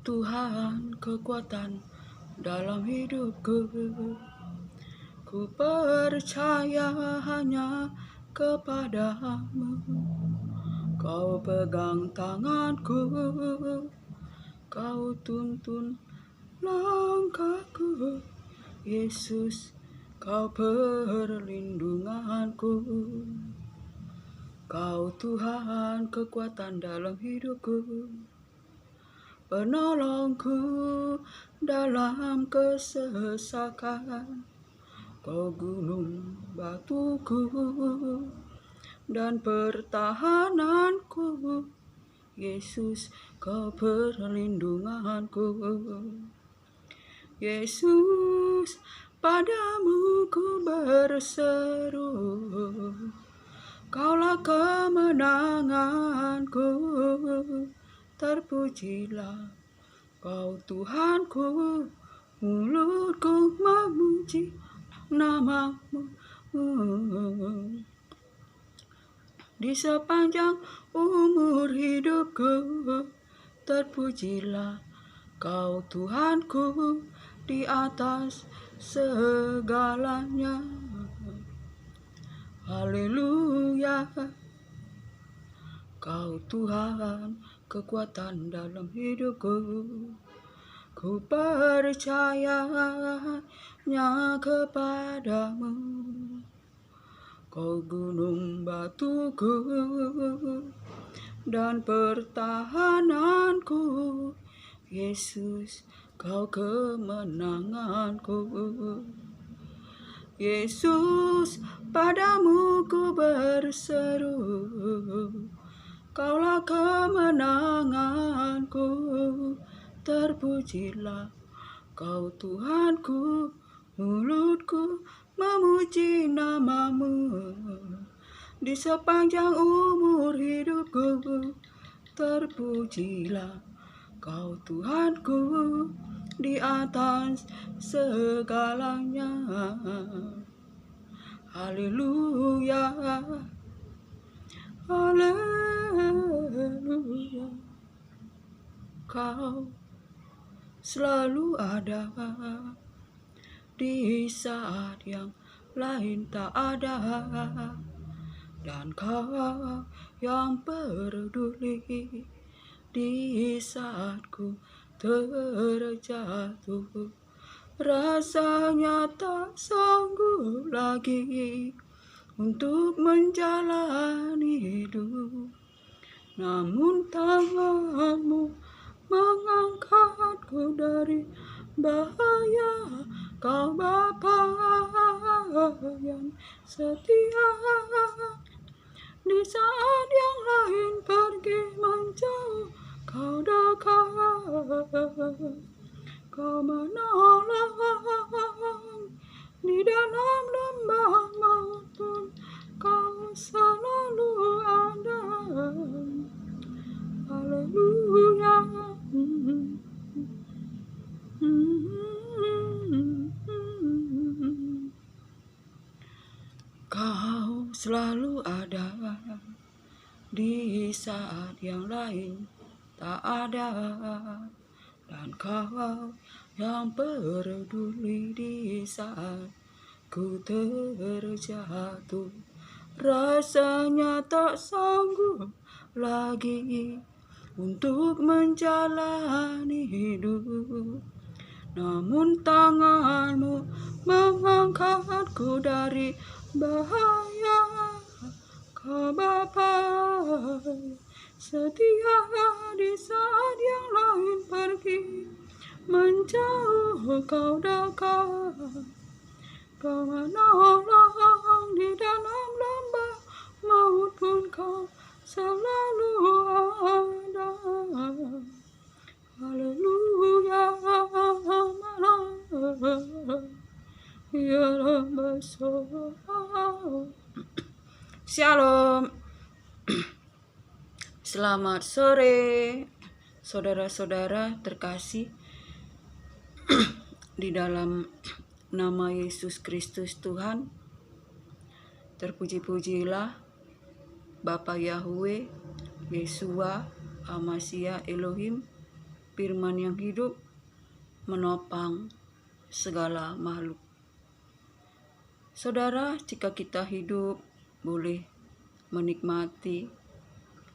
Tuhan kekuatan dalam hidupku. Ku percaya hanya kepadamu. Kau pegang tanganku, kau tuntun langkahku. Yesus, kau perlindunganku. Kau Tuhan kekuatan dalam hidupku, penolongku dalam kesesakan. Kau gunung batuku dan pertahananku. Yesus, kau perlindunganku. Yesus, padamu ku berseru, Kaulah kemenanganku. Terpujilah Kau Tuhanku, mulutku memuji namamu. Di sepanjang umur hidupku, terpujilah Kau Tuhanku di atas segalanya. Haleluya. Kau Tuhan kekuatan dalam hidupku. Ku percaya hanya kepadamu. Kau gunung batuku dan pertahananku. Yesus, kau kemenanganku. Yesus, padamu ku berseru, Kaulah kemenanganku. Terpujilah Kau Tuhanku, mulutku memuji namamu. Di sepanjang umur hidupku, terpujilah Kau Tuhanku di atas segalanya. Haleluya, haleluya. Kau selalu ada di saat yang lain tak ada, dan Kau yang peduli di saat ku terjatuh. Rasanya tak sanggup lagi untuk menjalani hidup, namun tanganmu mengangkatku dari bahaya. Kau Bapa yang setia, di saat yang lain pergi menjauh, Kau dekat. Kau menolong di dalam lembah maut pun, Kau selalu ada. Haleluya. Kau selalu ada di saat yang lain tak ada, dan Kau yang peduli di saat ku terjatuh. Rasanya tak sanggup lagi untuk menjalani hidup, namun tanganmu mengangkatku dari bahaya. Kau Bapa setia, di saat yang lain pergi menjauh, Kau dekat. Kau menolong di dalam lembah maut pun, Kau selalu ada. Haleluya. Shalom. Selamat sore, saudara-saudara terkasih di dalam nama Yesus Kristus Tuhan. Terpuji-pujilah Bapa Yahweh, Yesua, Amasya, Elohim, firman yang hidup menopang segala makhluk. Saudara, jika kita hidup boleh menikmati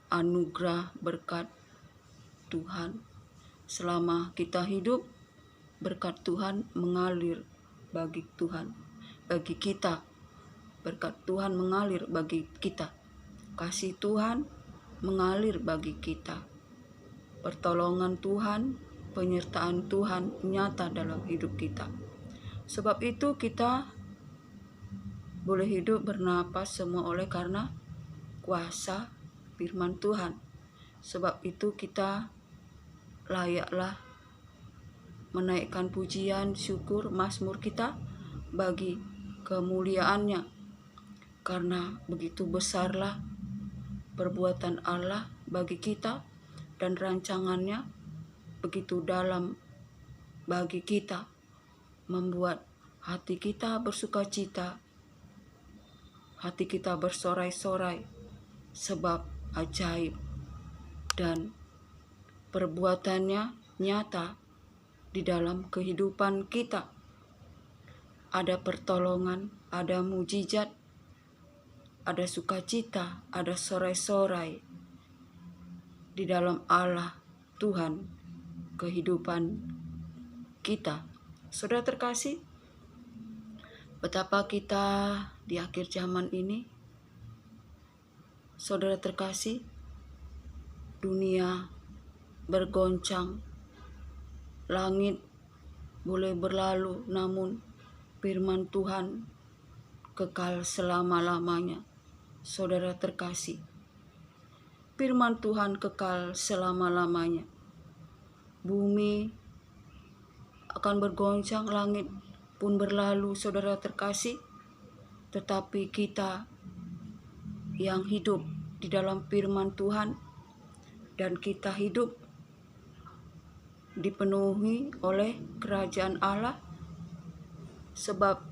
anugerah berkat Tuhan. Selama kita hidup, berkat Tuhan mengalir bagi kita. Berkat Tuhan mengalir bagi kita. Kasih Tuhan mengalir bagi kita. Pertolongan Tuhan, penyertaan Tuhan nyata dalam hidup kita. Sebab itu kita boleh hidup bernapas semua oleh karena kuasa firman Tuhan. Sebab itu kita layaklah menaikkan pujian, syukur, mazmur kita bagi kemuliaannya. Karena begitu besarlah perbuatan Allah bagi kita dan rancangannya begitu dalam bagi kita, membuat hati kita bersukacita, hati kita bersorai-sorai sebab ajaib dan perbuatannya nyata di dalam kehidupan kita. Ada pertolongan, ada mujizat, ada sukacita, ada sorai-sorai di dalam Allah Tuhan kehidupan kita. Saudara terkasih, betapa kita di akhir zaman ini, saudara terkasih, dunia bergoncang, langit boleh berlalu, namun firman Tuhan kekal selama-lamanya. Saudara terkasih, firman Tuhan kekal selama-lamanya. Bumi akan bergoncang, langit pun berlalu, saudara terkasih, tetapi kita yang hidup di dalam firman Tuhan dan kita hidup dipenuhi oleh kerajaan Allah, sebab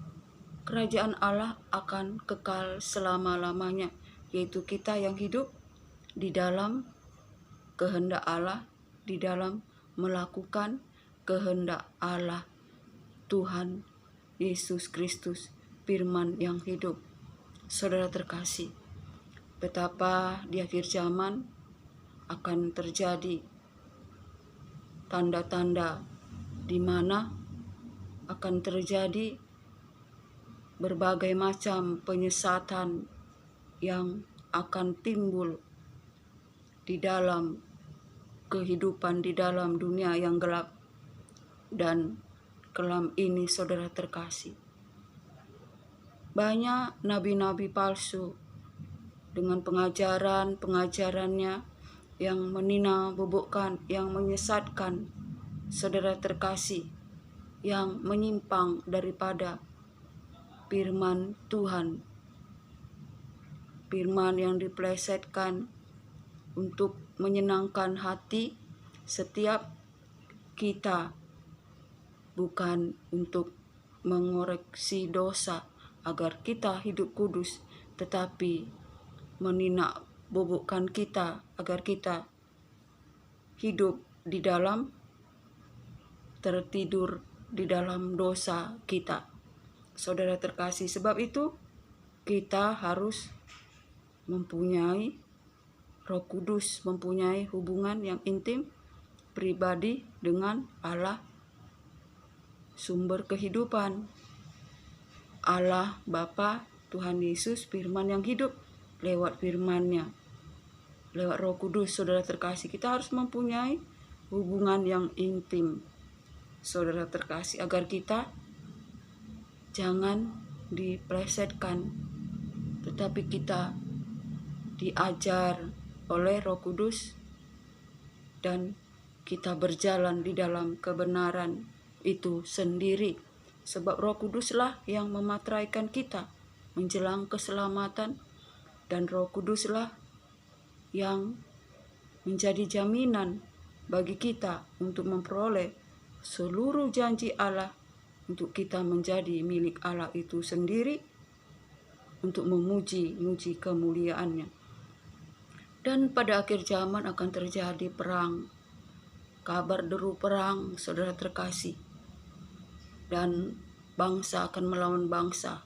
kerajaan Allah akan kekal selama-lamanya, yaitu kita yang hidup di dalam kehendak Allah, di dalam melakukan kehendak Allah Tuhan Yesus Kristus, firman yang hidup. Saudara terkasih, betapa di akhir zaman akan terjadi tanda-tanda di mana akan terjadi berbagai macam penyesatan yang akan timbul di dalam kehidupan, di dalam dunia yang gelap dan kelam ini, saudara terkasih. Banyak nabi-nabi palsu dengan pengajarannya yang menina-bobokkan, yang menyesatkan, saudara terkasih, yang menyimpang daripada firman Tuhan, firman yang dipelesetkan untuk menyenangkan hati setiap kita, bukan untuk mengoreksi dosa agar kita hidup kudus, tetapi menina-bobokkan kita agar kita hidup di dalam, tertidur di dalam dosa kita. Saudara terkasih, sebab itu kita harus mempunyai Roh Kudus, mempunyai hubungan yang intim pribadi dengan Allah sumber kehidupan, Allah Bapa, Tuhan Yesus, firman yang hidup. Lewat firman-Nya, lewat Roh Kudus, saudara terkasih, kita harus mempunyai hubungan yang intim, saudara terkasih, agar kita jangan dipelesetkan, tetapi kita diajar oleh Roh Kudus dan kita berjalan di dalam kebenaran itu sendiri. Sebab Roh Kuduslah yang mematraikan kita menjelang keselamatan, dan Roh Kuduslah yang menjadi jaminan bagi kita untuk memperoleh seluruh janji Allah, untuk kita menjadi milik Allah itu sendiri, untuk memuji kemuliaannya. Dan pada akhir zaman akan terjadi perang kabar deru perang, saudara terkasih. Dan bangsa akan melawan bangsa,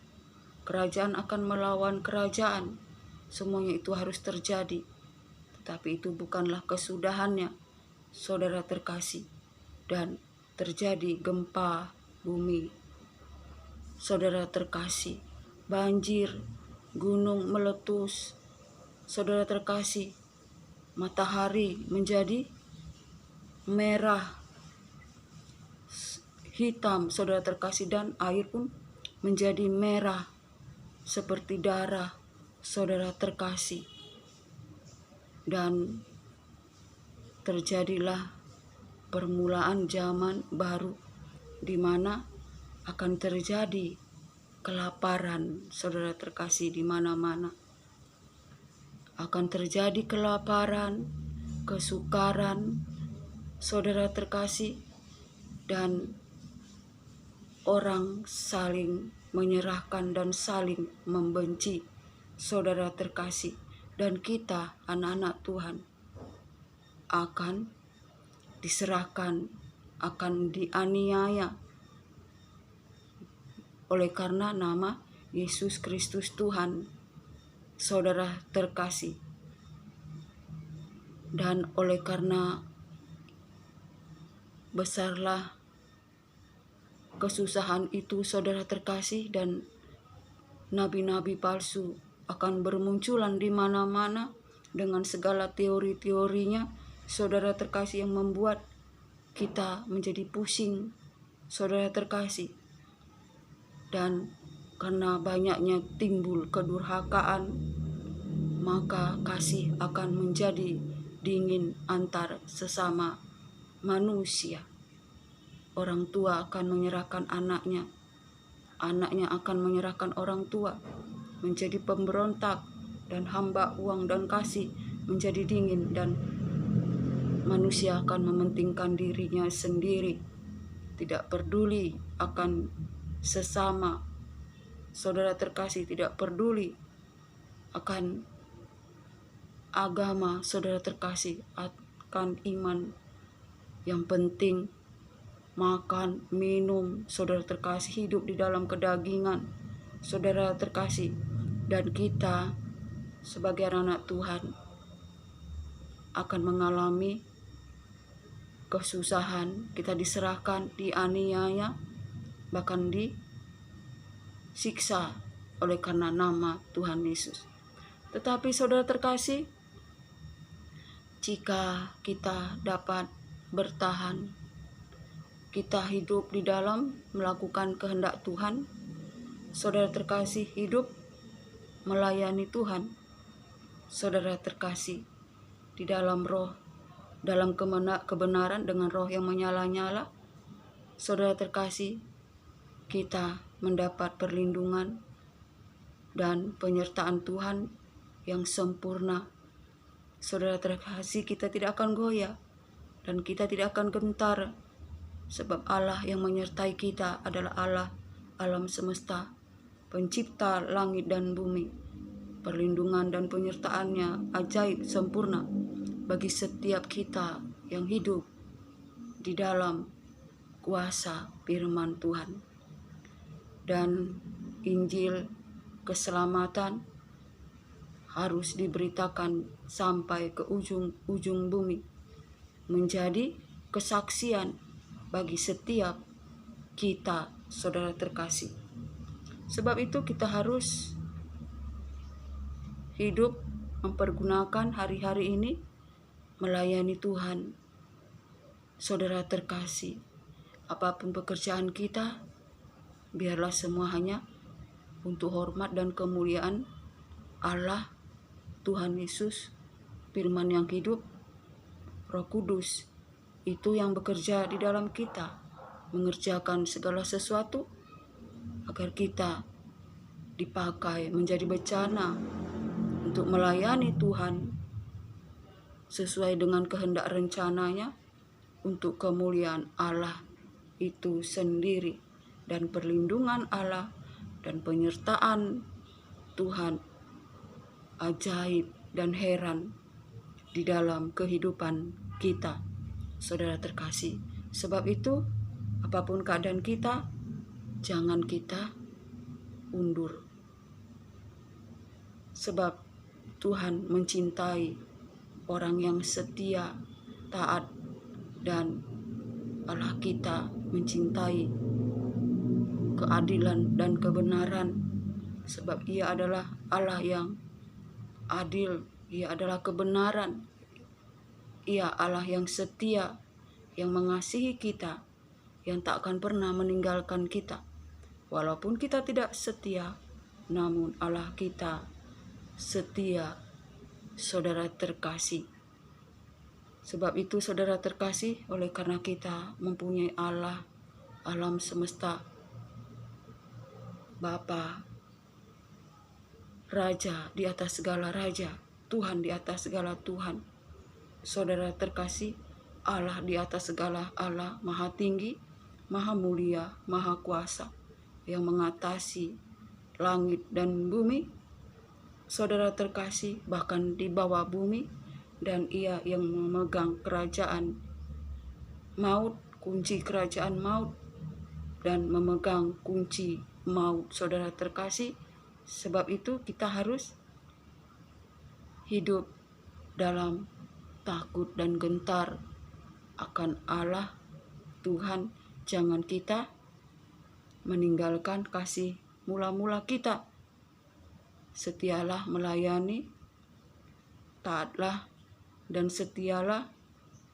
kerajaan akan melawan kerajaan. Semuanya itu harus terjadi. Tetapi itu bukanlah kesudahannya, saudara terkasih. Dan terjadi gempa bumi, saudara terkasih. Banjir, gunung meletus, saudara terkasih. Matahari menjadi merah, hitam, saudara terkasih, dan air pun menjadi merah seperti darah, saudara terkasih. Dan terjadilah permulaan zaman baru, di mana akan terjadi kelaparan, saudara terkasih, di mana-mana. Akan terjadi kelaparan, kesukaran, saudara terkasih, dan orang saling menyerahkan dan saling membenci, saudara terkasih. Dan kita, anak-anak Tuhan, akan diserahkan, akan dianiaya oleh karena nama Yesus Kristus Tuhan, saudara terkasih. Dan oleh karena besarlah kesusahan itu, saudara terkasih, dan nabi-nabi palsu akan bermunculan di mana-mana dengan segala teori-teorinya, saudara terkasih, yang membuat kita menjadi pusing, saudara terkasih. Dan karena banyaknya timbul kedurhakaan, maka kasih akan menjadi dingin antar sesama manusia. Orang tua akan menyerahkan anaknya, anaknya akan menyerahkan orang tua, menjadi pemberontak, dan hamba uang dan kasih menjadi dingin, dan manusia akan mementingkan dirinya sendiri, tidak peduli akan sesama, saudara terkasih, tidak peduli akan agama, saudara terkasih, akan iman. Yang penting makan, minum, saudara terkasih, hidup di dalam kedagingan, saudara terkasih. Dan kita sebagai anak Tuhan akan mengalami kesusahan, kita diserahkan, dianiaya, bahkan disiksa oleh karena nama Tuhan Yesus. Tetapi saudara terkasih, jika kita dapat bertahan, kita hidup di dalam melakukan kehendak Tuhan, saudara terkasih, hidup melayani Tuhan, saudara terkasih, di dalam roh, dalam kebenaran dengan roh yang menyala-nyala, saudara terkasih, kita mendapat perlindungan dan penyertaan Tuhan yang sempurna. Saudara terkasih, kita tidak akan goyah dan kita tidak akan gentar, sebab Allah yang menyertai kita adalah Allah alam semesta, pencipta langit dan bumi. Perlindungan dan penyertaannya ajaib sempurna bagi setiap kita yang hidup di dalam kuasa firman Tuhan. Dan Injil keselamatan harus diberitakan sampai ke ujung bumi, menjadi kesaksian bagi setiap kita, saudara terkasih. Sebab itu kita harus hidup mempergunakan hari-hari ini melayani Tuhan, saudara terkasih. Apapun pekerjaan kita, biarlah semua hanya untuk hormat dan kemuliaan Allah, Tuhan Yesus, firman yang hidup, Roh Kudus, itu yang bekerja di dalam kita, mengerjakan segala sesuatu agar kita dipakai menjadi bencana untuk melayani Tuhan sesuai dengan kehendak rencananya untuk kemuliaan Allah itu sendiri, dan perlindungan Allah dan penyertaan Tuhan ajaib dan heran di dalam kehidupan kita, saudara terkasih. Sebab itu, apapun keadaan kita, jangan kita undur. Sebab Tuhan mencintai orang yang setia, taat, dan Allah kita mencintai keadilan dan kebenaran. Sebab Ia adalah Allah yang adil, Ia adalah kebenaran, Ia Allah yang setia, yang mengasihi kita, yang tak akan pernah meninggalkan kita. Walaupun kita tidak setia, namun Allah kita setia, saudara terkasih. Sebab itu saudara terkasih, oleh karena kita mempunyai Allah, alam semesta, Bapa, Raja di atas segala raja, Tuhan di atas segala Tuhan. Saudara terkasih, Allah di atas segala Allah, Maha Tinggi, Maha Mulia, Maha Kuasa, yang mengatasi langit dan bumi. Saudara terkasih, bahkan di bawah bumi, dan Ia yang memegang kerajaan maut, kunci kerajaan maut, dan memegang kunci maut, saudara terkasih. Sebab itu kita harus hidup dalam takut dan gentar akan Allah Tuhan. Jangan kita meninggalkan kasih mula-mula kita. Setialah melayani, taatlah dan setialah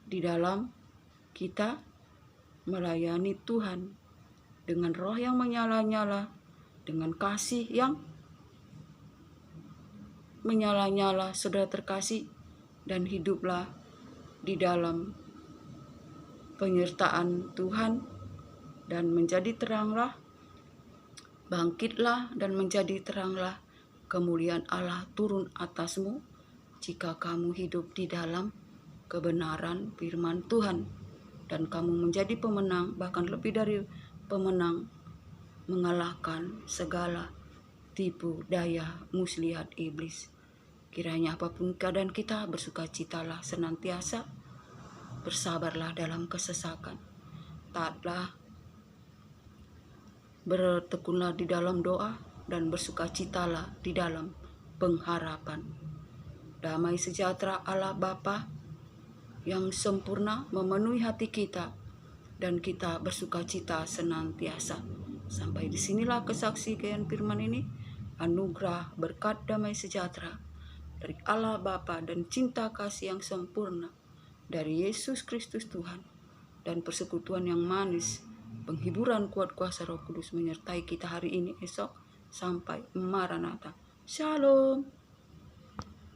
di dalam kita melayani Tuhan dengan roh yang menyala-nyala, dengan kasih yang menyala-nyala, saudara terkasih. Dan hiduplah di dalam penyertaan Tuhan dan menjadi teranglah, bangkitlah dan menjadi teranglah, kemuliaan Allah turun atasmu jika kamu hidup di dalam kebenaran firman Tuhan, dan kamu menjadi pemenang, bahkan lebih dari pemenang, mengalahkan segala tipu daya muslihat iblis. Kiranya apapun keadaan kita, bersukacitalah senantiasa, bersabarlah dalam kesesakan, taatlah, bertekunlah di dalam doa, dan bersukacitalah di dalam pengharapan. Damai sejahtera Allah Bapa yang sempurna memenuhi hati kita, dan kita bersukacita senantiasa. Sampai disinilah kesaksian firman ini. Anugerah, berkat, damai sejahtera dari Allah Bapa dan cinta kasih yang sempurna dari Yesus Kristus Tuhan, dan persekutuan yang manis, penghiburan kuat kuasa Roh Kudus menyertai kita hari ini, esok, sampai Maranatha. Shalom.